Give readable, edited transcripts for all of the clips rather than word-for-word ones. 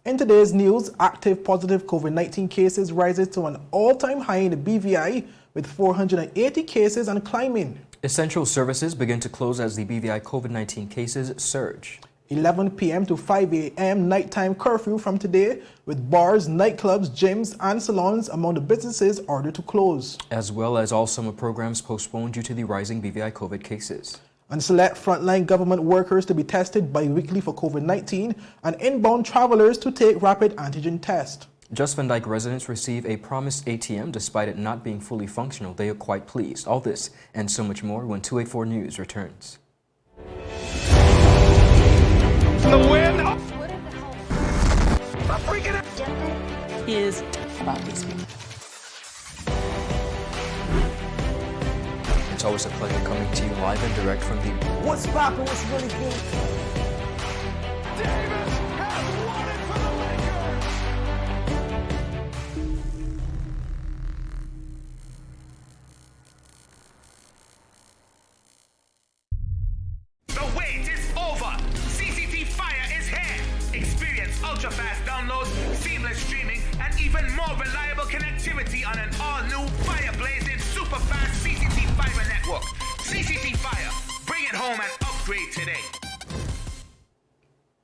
In today's news, active positive COVID-19 cases rises to an all-time high in the BVI with 480 cases and climbing. Essential services begin to close as the BVI COVID-19 cases surge. 11 p.m. to 5 a.m. nighttime curfew from today, with bars, nightclubs, gyms and salons among the businesses ordered to close. As well as all summer programs postponed due to the rising BVI COVID cases. And select frontline government workers to be tested bi-weekly for COVID-19 and inbound travelers to take rapid antigen test. Just Van Dyke residents receive a promised ATM despite it not being fully functional. They are quite pleased. All this and so much more when 284 News returns. The win is about these people. It's always a pleasure coming to you live and direct from the What's poppin', what's really good? Davis has won it for the Lakers. The wait is over. CCT Fire is here. Experience ultra-fast downloads, seamless streaming, and even more reliable connectivity on an all-new fire-blazing super-fast CCT Fiber network. CCT Fire. Bring it home and upgrade today.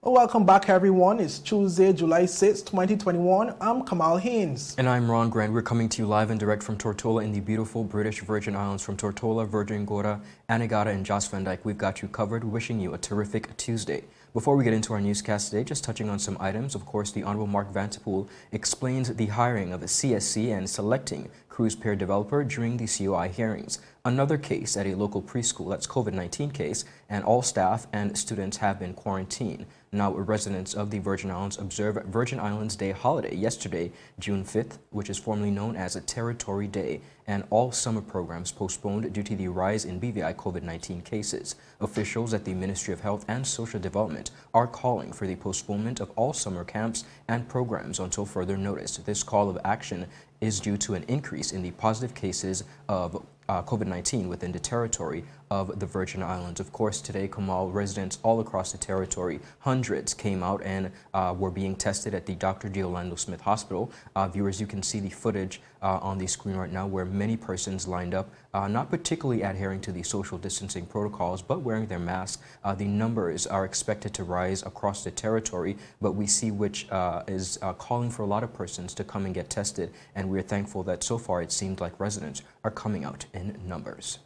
Welcome back, everyone. It's Tuesday, July 6, 2021. I'm Kamal Haynes. And I'm Ron Grant. We're coming to you live and direct from Tortola in the beautiful British Virgin Islands. From Tortola, Virgin Gorda, Anegada, and Just Van Dyke, we've got you covered. Wishing you a terrific Tuesday. Before we get into our newscast today, just touching on some items. Of course, the Honorable Mark Vanterpool explains the hiring of a CSC and selecting cruise pair developer during the COI hearings. Another case at a local preschool, that's COVID-19 case, and all staff and students have been quarantined. Now, residents of the Virgin Islands observe Virgin Islands Day holiday yesterday, June 5th, which is formerly known as a Territory Day, and all summer programs postponed due to the rise in BVI COVID-19 cases. Officials at the Ministry of Health and Social Development are calling for the postponement of all summer camps and programs until further notice. This call of action is due to an increase in the positive cases of COVID-19 within the territory of the Virgin Islands. Of course, today, Kamal, residents all across the territory, hundreds came out and were being tested at the Dr. D. Orlando Smith Hospital. Viewers, you can see the footage on the screen right now where many persons lined up, not particularly adhering to the social distancing protocols, but wearing their masks. The numbers are expected to rise across the territory, but we see which is calling for a lot of persons to come and get tested, and we're thankful that so far it seems like residents are coming out in numbers.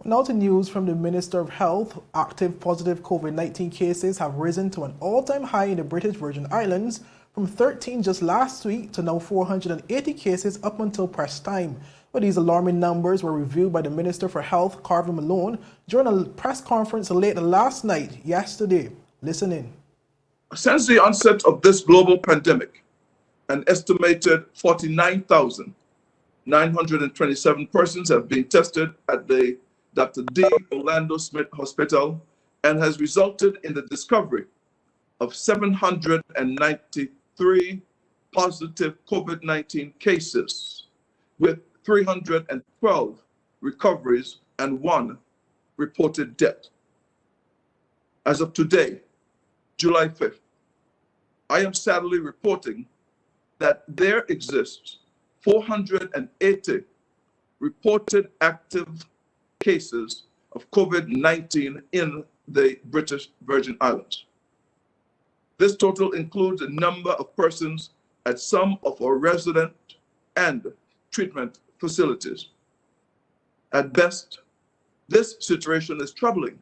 Now to news from the Minister of Health. Active positive COVID-19 cases have risen to an all-time high in the British Virgin Islands from 13 just last week to now 480 cases up until press time. But these alarming numbers were revealed by the Minister for Health, Carvin Malone, during a press conference late last night, yesterday. Listen in. Since the onset of this global pandemic, an estimated 49,927 persons have been tested at the Dr. D. Orlando Smith Hospital and has resulted in the discovery of 793 positive COVID-19 cases, with 312 recoveries and 1 reported death. As of today, July 5th, I am sadly reporting that there exists 480 reported active cases of COVID-19 in the British Virgin Islands. This total includes a number of persons at some of our resident and treatment facilities. At best, this situation is troubling,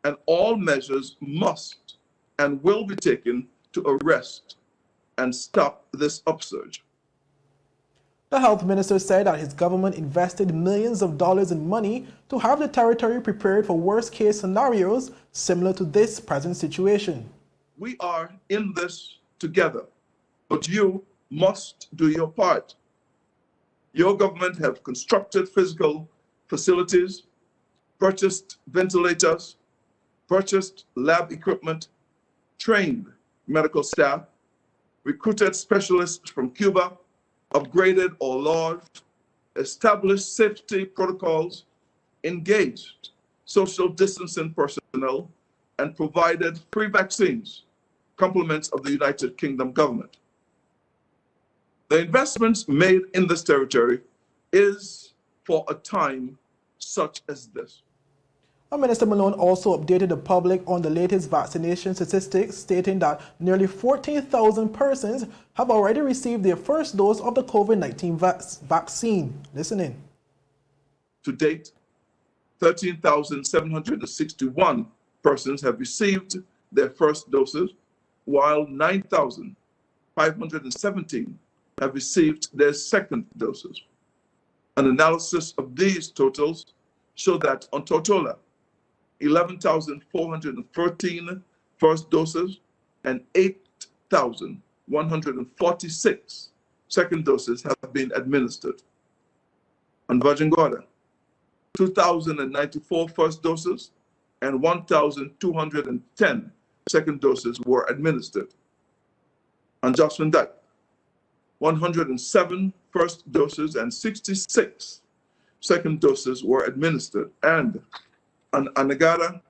and all measures must and will be taken to arrest and stop this upsurge. The health minister said that his government invested millions of dollars in money to have the territory prepared for worst-case scenarios similar to this present situation. We are in this together, but you must do your part. Your government have constructed physical facilities, purchased ventilators, purchased lab equipment, trained medical staff, recruited specialists from Cuba, upgraded or lodged, established safety protocols, engaged social distancing personnel, and provided free vaccines compliments of the United Kingdom government. The investments made in this territory is for a time such as this. Minister Malone also updated the public on the latest vaccination statistics, stating that nearly 14,000 persons have already received their first dose of the COVID-19 vaccine. Listen in. To date, 13,761 persons have received their first doses, while 9,517 have received their second doses. An analysis of these totals show that on Tortola, 11,413 first doses and 8,146 second doses have been administered. On Virgin Gorda, 2,094 first doses and 1,210 second doses were administered. On Jocelyn Dyke, 107 first doses and 66 second doses were administered. And on Anegada,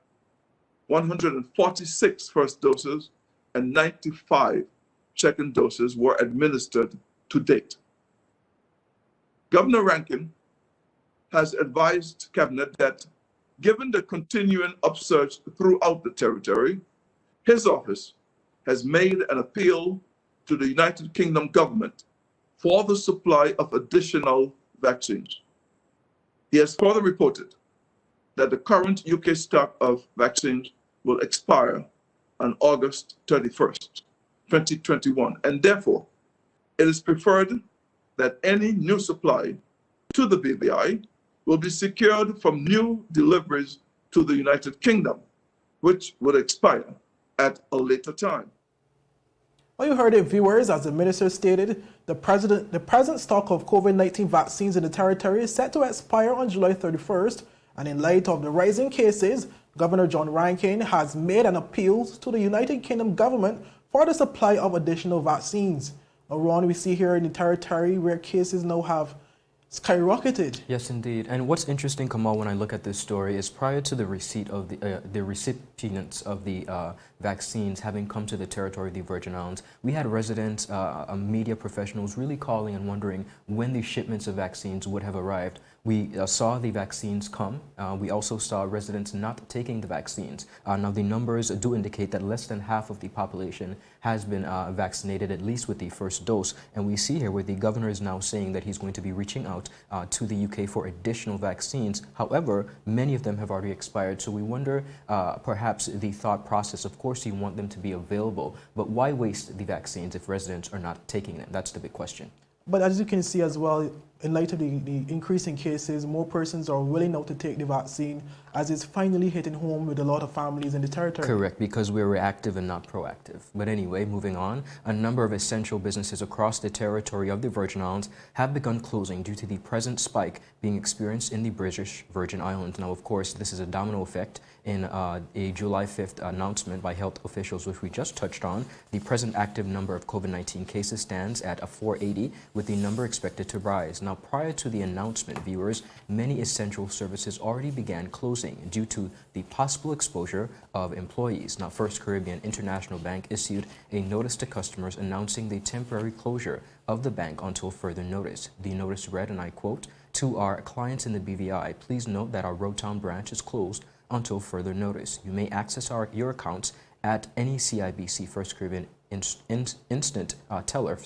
146 first doses and 95 second doses were administered to date. Governor Rankin has advised Cabinet that given the continuing upsurge throughout the territory, his office has made an appeal to the United Kingdom government for the supply of additional vaccines. He has further reported that the current UK stock of vaccines will expire on August 31st, 2021, and therefore it is preferred that any new supply to the BVI will be secured from new deliveries to the United Kingdom, which would expire at a later time. Well, you heard it, viewers. As the minister stated, the present stock of COVID-19 vaccines in the territory is set to expire on July 31st. And in light of the rising cases, Governor John Rankin has made an appeal to the United Kingdom government for the supply of additional vaccines. Now, Ron, we see here in the territory where cases now have skyrocketed. Yes, indeed. And what's interesting, Kamal, when I look at this story is prior to the receipt of the recipients of the vaccines having come to the territory of the Virgin Islands, we had residents, media professionals really calling and wondering when the shipments of vaccines would have arrived. We saw the vaccines come. We also saw residents not taking the vaccines. Now, the numbers do indicate that less than half of the population has been vaccinated, at least with the first dose. And we see here where the governor is now saying that he's going to be reaching out to the UK for additional vaccines. However, many of them have already expired. So we wonder perhaps the thought process. Of course, you want them to be available, but why waste the vaccines if residents are not taking them? That's the big question. But as you can see as well, in light of the increase in cases, more persons are willing now to take the vaccine, as it's finally hitting home with a lot of families in the territory. Correct, because we're reactive and not proactive. But anyway, moving on, a number of essential businesses across the territory of the Virgin Islands have begun closing due to the present spike being experienced in the British Virgin Islands. Now, of course, this is a domino effect in a July 5th announcement by health officials, which we just touched on. The present active number of COVID-19 cases stands at 480, with the number expected to rise. Now, prior to the announcement, viewers, many essential services already began closing due to the possible exposure of employees. Now, First Caribbean International Bank issued a notice to customers announcing the temporary closure of the bank until further notice. The notice read, and I quote, "To our clients in the BVI, please note that our Roadtown branch is closed until further notice. You may access your accounts at any CIBC First Caribbean instant teller,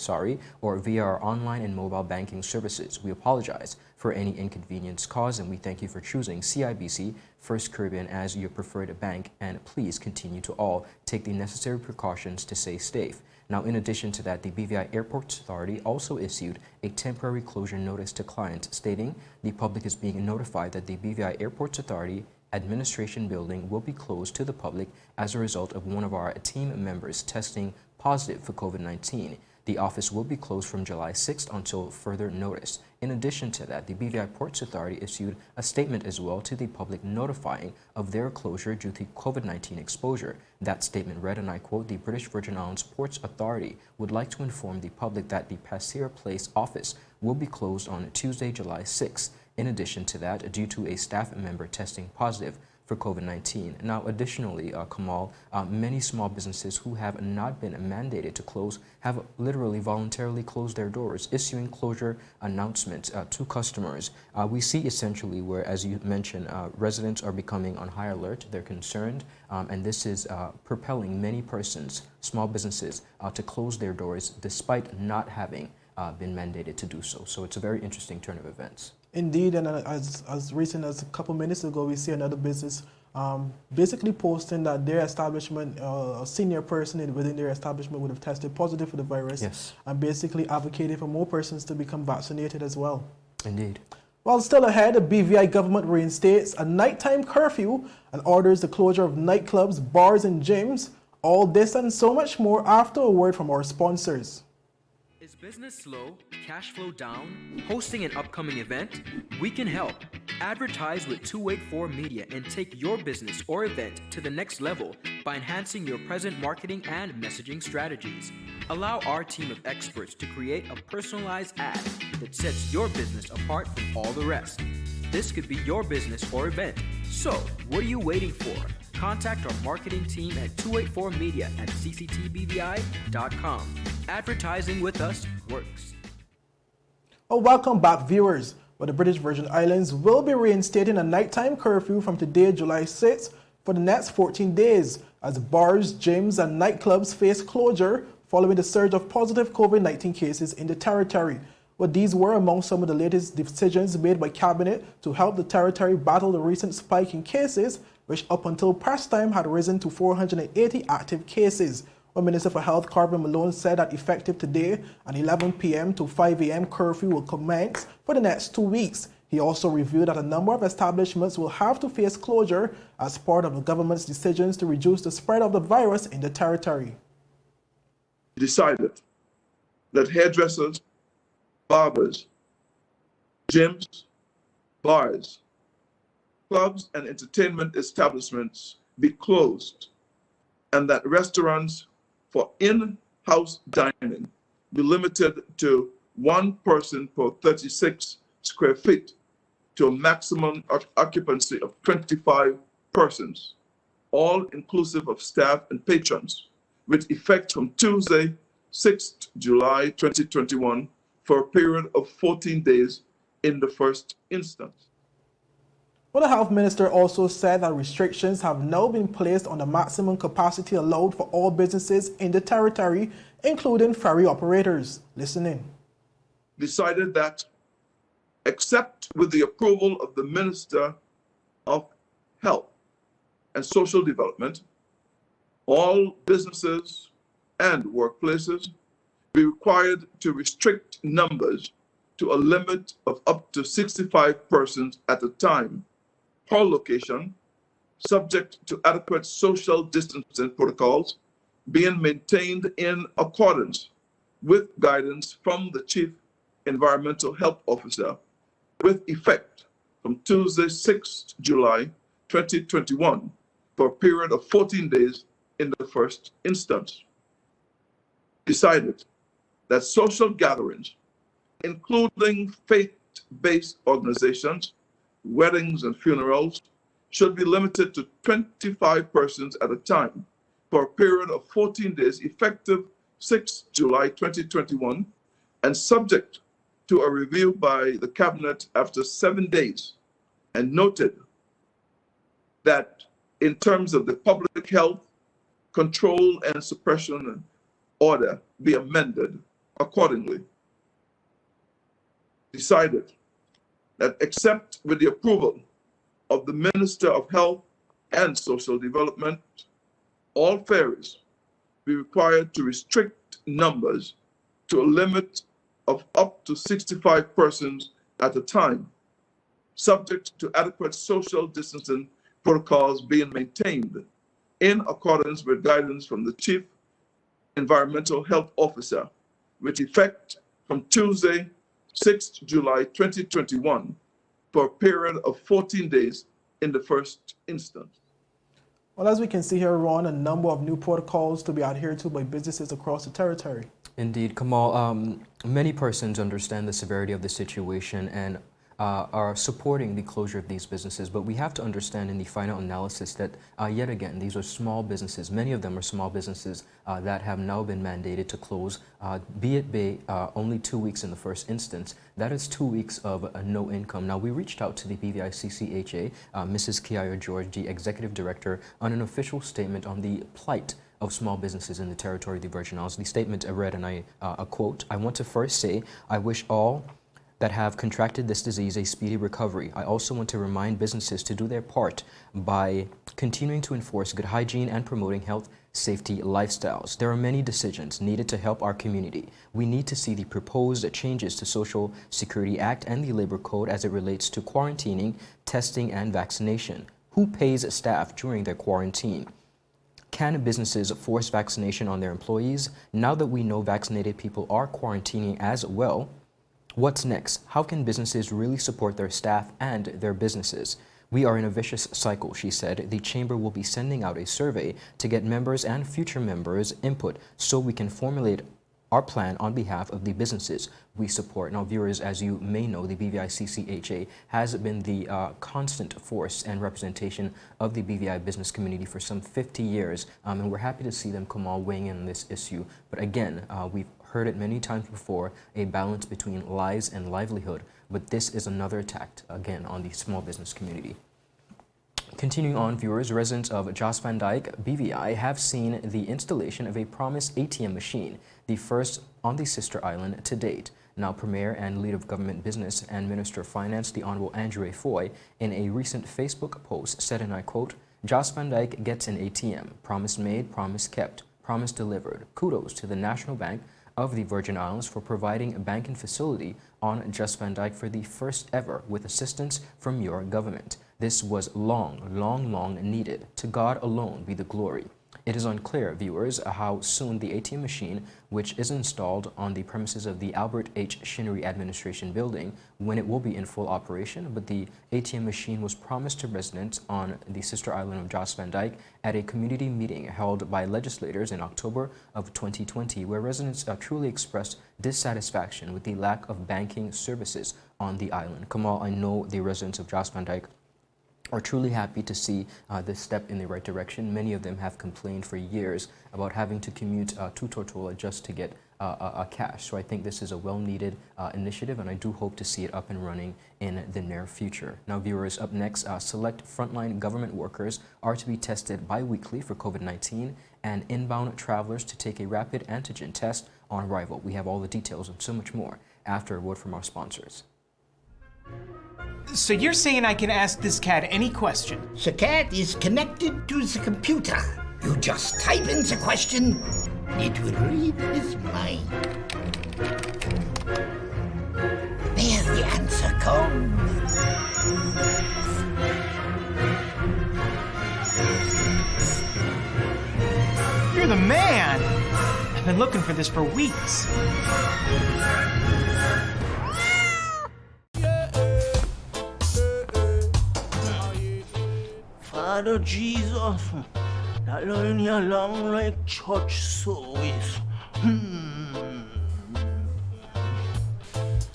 or via our online and mobile banking services. We apologize for any inconvenience caused, and we thank you for choosing CIBC First Caribbean as your preferred bank, and please continue to all take the necessary precautions to stay safe." Now, in addition to that, the BVI Airports Authority also issued a temporary closure notice to clients, stating the public is being notified that the BVI Airports Authority Administration building will be closed to the public as a result of one of our team members testing positive for COVID-19. The office will be closed from July 6th until further notice. In addition to that, the BVI Ports Authority issued a statement as well to the public notifying of their closure due to COVID-19 exposure. That statement read, and I quote, "The British Virgin Islands Ports Authority would like to inform the public that the Passear Place office will be closed on Tuesday, July 6th. In addition to that, due to a staff member testing positive for COVID-19. Now, additionally, Kamal, many small businesses who have not been mandated to close have literally voluntarily closed their doors, issuing closure announcements to customers. We see essentially where, as you mentioned, residents are becoming on high alert, they're concerned, and this is propelling many persons, small businesses, to close their doors despite not having been mandated to do so. So it's a very interesting turn of events. Indeed, and as recent as a couple minutes ago, we see another business basically posting that their establishment, a senior person within their establishment would have tested positive for the virus. Yes. And basically advocating for more persons to become vaccinated as well. Indeed. While still ahead, the BVI government reinstates a nighttime curfew and orders the closure of nightclubs, bars and gyms. All this and so much more after a word from our sponsors. Is business slow? Cash flow down? Hosting an upcoming event? We can help. Advertise with 284 Media and take your business or event to the next level by enhancing your present marketing and messaging strategies. Allow our team of experts to create a personalized ad that sets your business apart from all the rest. This could be your business or event. So, what are you waiting for? Contact our marketing team at 284media@cctbvi.com. Advertising with us works. Oh, welcome back, viewers. Well, the British Virgin Islands will be reinstating a nighttime curfew from today, July 6th, for the next 14 days, as bars, gyms, and nightclubs face closure following the surge of positive COVID-19 cases in the territory. Well, these were among some of the latest decisions made by Cabinet to help the territory battle the recent spike in cases, which up until press time had risen to 480 active cases. Well, Minister for Health Carvin Malone said that effective today, an 11 p.m. to 5 a.m. curfew will commence for the next 2 weeks. He also revealed that a number of establishments will have to face closure as part of the government's decisions to reduce the spread of the virus in the territory. Decided that hairdressers, barbers, gyms, bars, clubs, and entertainment establishments be closed, and that restaurants for in-house dining be limited to one person per 36 square feet to a maximum occupancy of 25 persons, all inclusive of staff and patrons, with effect from Tuesday, 6th July 2021, for a period of 14 days in the first instance. Well, the Health Minister also said that restrictions have now been placed on the maximum capacity allowed for all businesses in the territory, including ferry operators. Listen in. Decided that, except with the approval of the Minister of Health and Social Development, all businesses and workplaces be required to restrict numbers to a limit of up to 65 persons at a time per location, subject to adequate social distancing protocols being maintained in accordance with guidance from the Chief Environmental Health Officer, with effect from Tuesday, 6th July 2021, for a period of 14 days in the first instance. Decided that social gatherings, including faith-based organizations, weddings and funerals, should be limited to 25 persons at a time for a period of 14 days effective 6th July 2021 and subject to a review by the Cabinet after 7 days, and noted that in terms of the public health control and suppression order be amended accordingly. Decided that except with the approval of the Minister of Health and Social Development, all ferries be required to restrict numbers to a limit of up to 65 persons at a time, subject to adequate social distancing protocols being maintained in accordance with guidance from the Chief Environmental Health Officer, with effect from Tuesday, 6th July 2021, for a period of 14 days in the first instance. Well, as we can see here, Ron, a number of new protocols to be adhered to by businesses across the territory. Indeed, Kamal. Many persons understand the severity of the situation, and are supporting the closure of these businesses, but we have to understand in the final analysis that yet again, these are small businesses. Many of them are small businesses that have now been mandated to close, be it only 2 weeks in the first instance. That is 2 weeks of no income. Now, we reached out to the BVI CCHA, Mrs. Kiara George, the Executive Director, on an official statement on the plight of small businesses in the territory of the Virgin Islands. The statement I read, and I quote, "I want to first say I wish all that have contracted this disease a speedy recovery. I also want to remind businesses to do their part by continuing to enforce good hygiene and promoting health, safety lifestyles. There are many decisions needed to help our community. We need to see the proposed changes to Social Security Act and the Labor Code as it relates to quarantining, testing, and vaccination. Who pays staff during their quarantine? Can businesses force vaccination on their employees? Now that we know vaccinated people are quarantining as well, what's next? How can businesses really support their staff and their businesses? We are in a vicious cycle," she said. "The Chamber will be sending out a survey to get members and future members' input so we can formulate our plan on behalf of the businesses we support." Now, viewers, as you may know, the BVI CCHA has been the constant force and representation of the BVI business community for some 50 years, and we're happy to see them come all weighing in on this issue. But again, we've heard it many times before, a balance between lives and livelihood, but this is another attack, again, on the small business community. Continuing on, viewers, residents of Jos Van Dyke, BVI, have seen the installation of a promised ATM machine, the first on the sister island to date. Now, Premier and Leader of Government Business and Minister of Finance, the Honorable Andrew Foy, in a recent Facebook post said, and I quote, "Jos Van Dyke gets an ATM. Promise made, promise kept, promise delivered. Kudos to the National Bank of the Virgin Islands for providing a banking facility on Jos Van Dyke for the first ever with assistance from your government. This was long needed. To God alone be the glory." It is unclear, viewers, how soon the ATM machine, which is installed on the premises of the Albert H. Shinnery Administration Building, when it will be in full operation, but the ATM machine was promised to residents on the sister island of Jos Van Dyke at a community meeting held by legislators in October of 2020, where residents truly expressed dissatisfaction with the lack of banking services on the island. Kamal, I know the residents of Jos Van Dyke are truly happy to see this step in the right direction. Many of them have complained for years about having to commute to Tortola just to get cash. So I think this is a well-needed initiative, and I do hope to see it up and running in the near future. Now, viewers, up next, select frontline government workers are to be tested bi-weekly for COVID-19, and inbound travelers to take a rapid antigen test on arrival. We have all the details and so much more after a word from our sponsors. So you're saying I can ask this cat any question? The cat is connected to the computer. You just type in the question, it will read his mind. There the answer comes. You're the man! I've been looking for this for weeks. Father Jesus, that line here long like church service.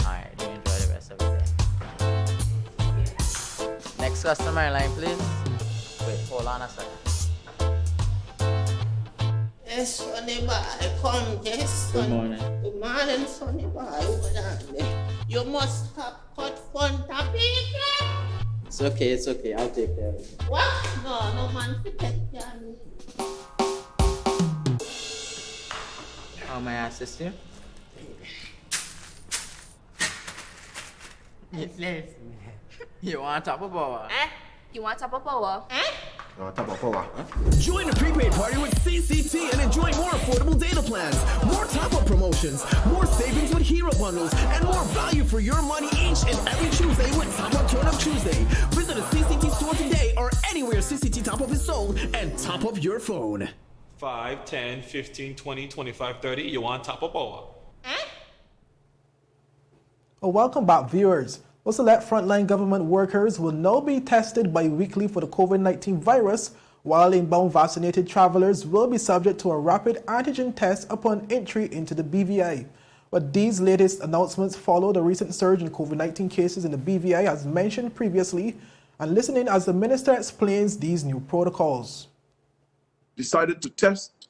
Alright, you enjoy the rest of the day. Next customer line, please. Wait, hold on a second. Yes, Sonny boy, come, yes, Good son. morning. Good morning, Sonny boy. Over there. You must have cut fun topic. It's okay, I'll take care of it. What? No man to take care of me. How may I assist you? You want top of power? You want top of power? Join the prepaid party with CCT and enjoy more affordable data plans, more top-up promotions, more savings with hero bundles, and more value for your money each and every Tuesday with Top Up Turn Up Tuesday. Visit a CCT store today or anywhere CCT Top Up is sold and top up your phone. 5, 10, 15, 20, 25, 30. You want top of power? Well, welcome back, viewers. Well, select frontline government workers will now be tested bi-weekly for the COVID-19 virus, while inbound vaccinated travelers will be subject to a rapid antigen test upon entry into the BVI. But these latest announcements follow the recent surge in COVID-19 cases in the BVI as mentioned previously, and listen in as the minister explains these new protocols. Decided to test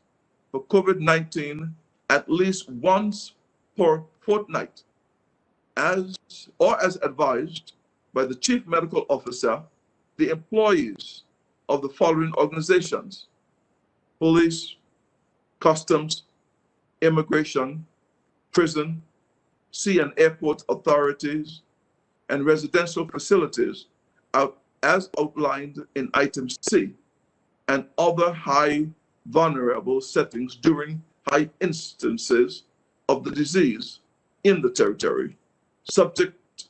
for COVID-19 at least once per fortnight, as advised by the Chief Medical Officer, the employees of the following organizations: police, customs, immigration, prison, sea and airport authorities, and residential facilities as outlined in item C, and other high vulnerable settings during high instances of the disease in the territory, subject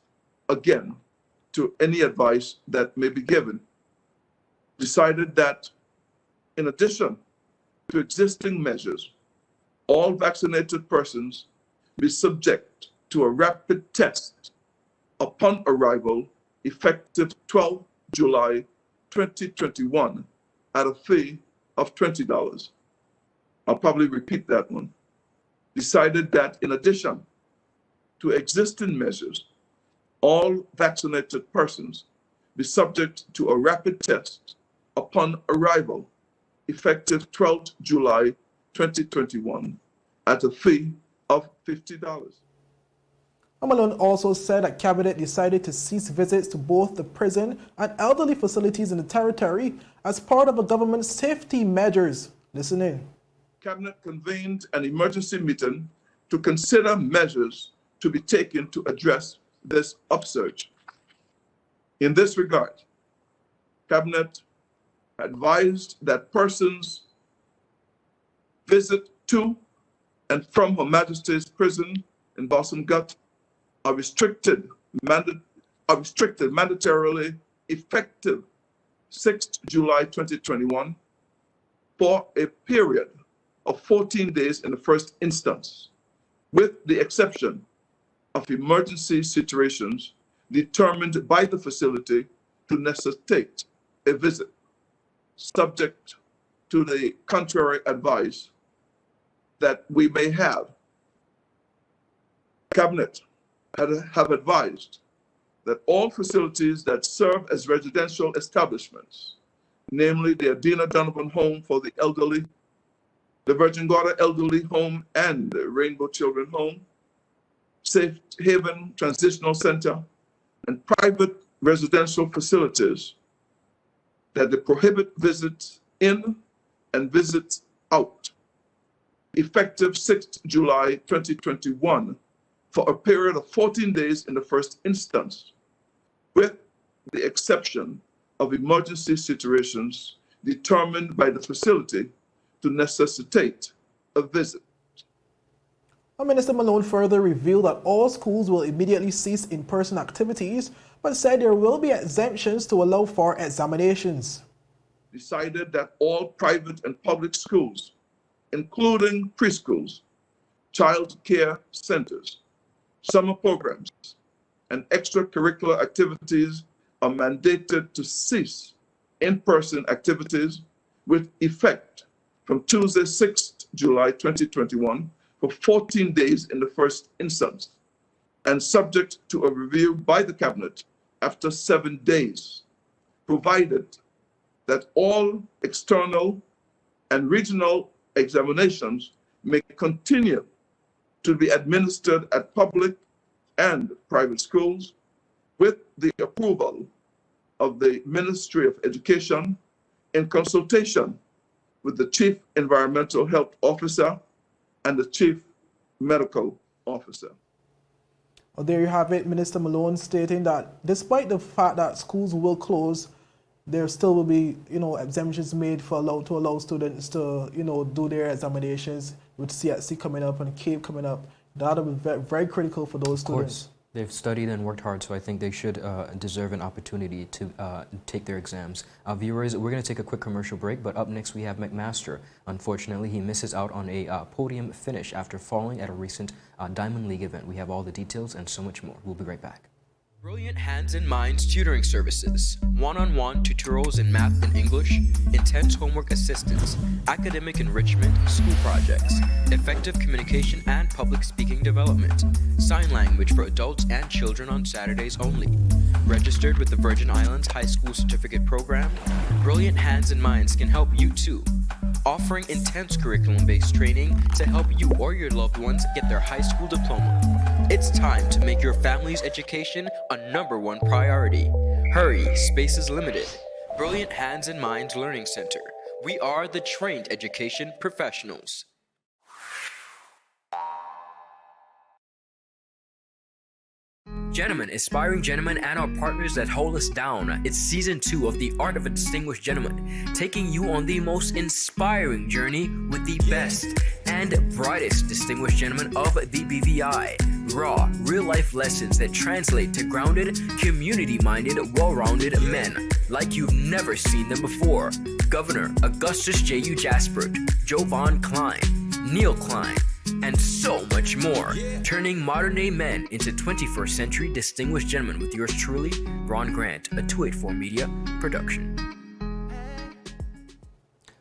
again to any advice that may be given. Decided that in addition to existing measures, all vaccinated persons be subject to a rapid test upon arrival effective 12 July 2021 at a fee of $20. I'll probably repeat that one. Decided that in addition to existing measures, all vaccinated persons be subject to a rapid test upon arrival effective 12 July 2021 at a fee of $50. Malone also said that Cabinet decided to cease visits to both the prison and elderly facilities in the territory as part of the government's safety measures. Listen in. Cabinet convened an emergency meeting to consider measures to be taken to address this upsurge. In this regard, Cabinet advised that persons visit to and from Her Majesty's prison in Boston-Gut are restricted mandatorily effective 6 July 2021 for a period of 14 days in the first instance, with the exception of emergency situations determined by the facility to necessitate a visit, subject to the contrary advice that we may have. Cabinet have advised that all facilities that serve as residential establishments, namely the Adina Donovan Home for the Elderly, the Virgin Gorda Elderly Home and the Rainbow Children Home, Safe Haven Transitional Center, and private residential facilities, that they prohibit visits in and visits out, effective 6 July 2021, for a period of 14 days in the first instance, with the exception of emergency situations determined by the facility to necessitate a visit. Minister Malone further revealed that all schools will immediately cease in-person activities, but said there will be exemptions to allow for examinations. Decided that all private and public schools, including preschools, child care centers, summer programs, and extracurricular activities are mandated to cease in-person activities with effect from Tuesday, 6 July 2021 for 14 days in the first instance, and subject to a review by the Cabinet after 7 days, provided that all external and regional examinations may continue to be administered at public and private schools with the approval of the Ministry of Education in consultation with the Chief Environmental Health Officer and the Chief Medical Officer. Well, there you have it, Minister Malone stating that despite the fact that schools will close, there still will be, exemptions made to allow students to, do their examinations with CSC coming up and CAPE coming up. That will be very, very critical for those students. Of course. They've studied and worked hard, so I think they should deserve an opportunity to take their exams. Viewers, we're going to take a quick commercial break, but up next we have McMaster. Unfortunately, he misses out on a podium finish after falling at a recent Diamond League event. We have all the details and so much more. We'll be right back. Brilliant Hands and Minds tutoring services, one-on-one tutorials in math and English, intense homework assistance, academic enrichment, school projects, effective communication and public speaking development, sign language for adults and children on Saturdays only. Registered with the Virgin Islands High School Certificate Program, Brilliant Hands and Minds can help you too. Offering intense curriculum-based training to help you or your loved ones get their high school diploma. It's time to make your family's education a #1 priority. Hurry, space is limited. Brilliant Hands and Minds Learning Center. We are the trained education professionals. Gentlemen, aspiring gentlemen, and our partners that hold us down. It's season 2 of The Art of a Distinguished Gentleman, taking you on the most inspiring journey with the best and brightest distinguished gentlemen of the BVI. Raw, real-life lessons that translate to grounded, community-minded, well-rounded men like you've never seen them before. Governor Augustus J.U. Jaspert, Jovan Klein, Neil Klein, and so much more. Turning modern-day men into 21st century distinguished gentlemen with yours truly, Ron Grant, a 284 Media production.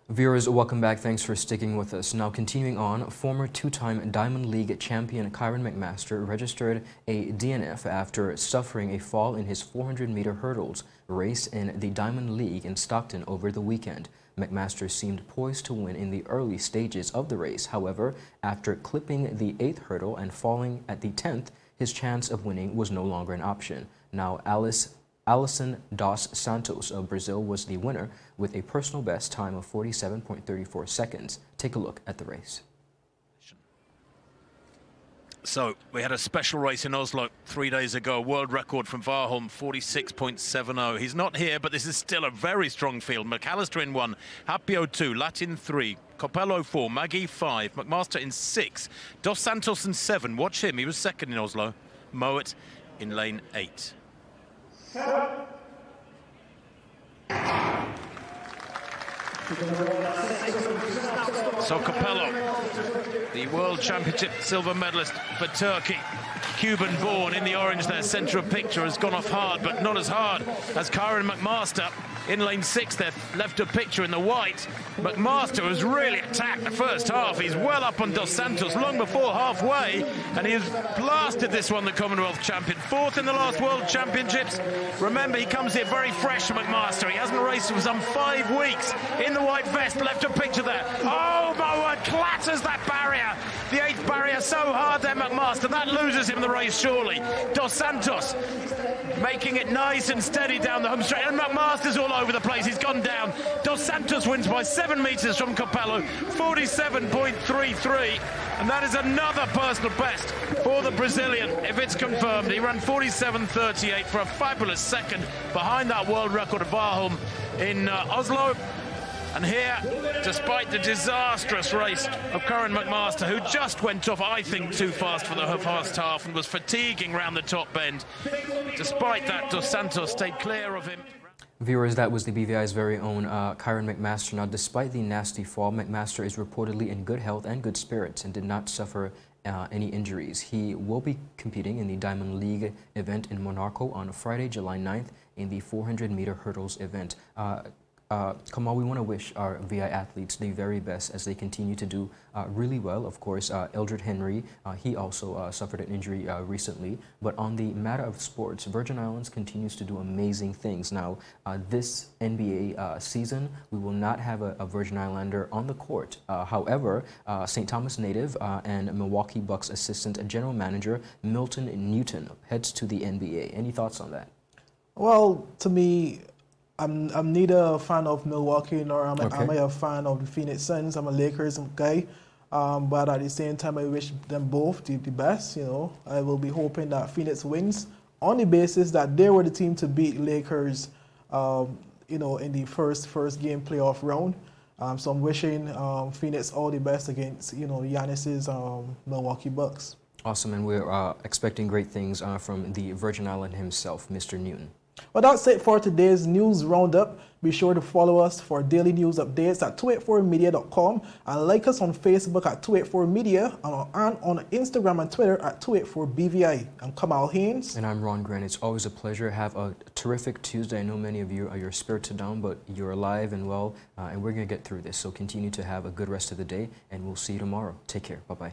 Viewers, welcome back. Thanks for sticking with us. Now, continuing on, former 2-time Diamond League champion Kyron McMaster registered a DNF after suffering a fall in his 400-meter hurdles race in the Diamond League in Stockton over the weekend. McMaster seemed poised to win in the early stages of the race. However, after clipping the 8th hurdle and falling at the 10th, his chance of winning was no longer an option. Now, Alison dos Santos of Brazil was the winner with a personal best time of 47.34 seconds. Take a look at the race. So we had a special race in Oslo 3 days ago, world record from Warholm, 46.70. He's not here, but this is still a very strong field. McMaster in 1, Hapio 2, Latin 3, Copello 4, Maggie 5, McMaster in 6, Dos Santos in 7. Watch him, he was second in Oslo. Moet in lane 8. So Capello, the World Championship silver medalist for Turkey, Cuban-born in the orange there, centre of picture, has gone off hard, but not as hard as Kyron McMaster in lane 6 there, left of picture in the white. McMaster has really attacked the first half. He's well up on Dos Santos long before halfway, and he has blasted this one, the Commonwealth champion. 4th in the last World Championships. Remember, he comes here very fresh, McMaster. He hasn't raced for some 5 weeks. In the white vest, left of picture there. Oh, my word, clatters that barrier. The 8th barrier so hard there, McMaster. That loses him the race, surely. Dos Santos making it nice and steady down the home straight. And McMaster's all over the place. He's gone down. Dos Santos wins by 7 metres from Capello, 47.33. And that is another personal best for the Brazilian, if it's confirmed. He ran 47.38 for a fabulous second behind that world record of Warholm in Oslo. And here, despite the disastrous race of Kyron McMaster, who just went off, I think, too fast for the first half and was fatiguing round the top bend, despite that, Dos Santos stayed clear of him. Viewers, that was the BVI's very own Kyron McMaster. Now, despite the nasty fall, McMaster is reportedly in good health and good spirits and did not suffer any injuries. He will be competing in the Diamond League event in Monaco on Friday, July 9th in the 400-meter hurdles event. Kamal, we want to wish our VI athletes the very best as they continue to do really well. Of course, Eldred Henry, he also suffered an injury recently. But on the matter of sports, Virgin Islands continues to do amazing things. Now, this NBA season, we will not have a Virgin Islander on the court. However, St. Thomas native and Milwaukee Bucks assistant general manager Milton Newton heads to the NBA. Any thoughts on that? Well, to me, I'm neither a fan of Milwaukee nor am I a fan of the Phoenix Suns. I'm a Lakers guy, but at the same time, I wish them both the best. You know, I will be hoping that Phoenix wins on the basis that they were the team to beat Lakers. You know, in the first game playoff round. So I'm wishing Phoenix all the best against Giannis's Milwaukee Bucks. Awesome, and we're expecting great things from the Virgin Island himself, Mr. Newton. Well, that's it for today's news roundup. Be sure to follow us for daily news updates at 284media.com and like us on Facebook at 284media and on Instagram and Twitter at 284BVI. I'm Kamal Haynes. And I'm Ron Grant. It's always a pleasure. Have a terrific Tuesday. I know many of you are your spirits are down, but you're alive and well, and we're going to get through this. So continue to have a good rest of the day, and we'll see you tomorrow. Take care. Bye-bye.